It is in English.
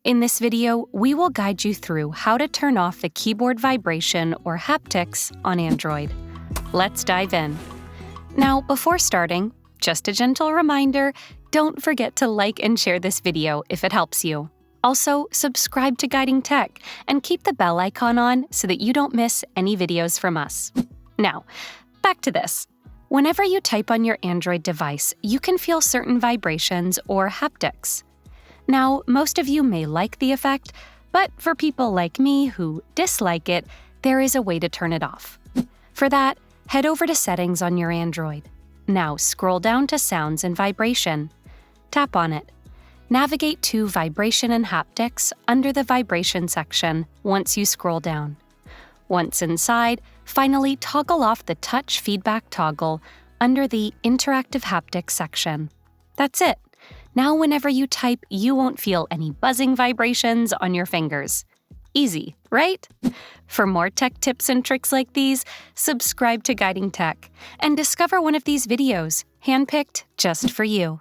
In this video, we will guide you through how to turn off the keyboard vibration or haptics on Android. Let's dive in. Now, before starting, just a gentle reminder, don't forget to like and share this video if it helps you. Also, subscribe to Guiding Tech and keep the bell icon on so that you don't miss any videos from us. Now, back to this. Whenever you type on your Android device, you can feel certain vibrations or haptics. Now, most of you may like the effect, but for people like me who dislike it, there is a way to turn it off. For that, head over to Settings on your Android. Now scroll down to Sounds and Vibration. Tap on it. Navigate to Vibration and Haptics under the Vibration section once you scroll down. Once inside, finally toggle off the Touch Feedback toggle under the Interactive Haptics section. That's it. Now whenever you type, you won't feel any buzzing vibrations on your fingers. Easy, right? For more tech tips and tricks like these, subscribe to Guiding Tech and discover one of these videos, handpicked just for you.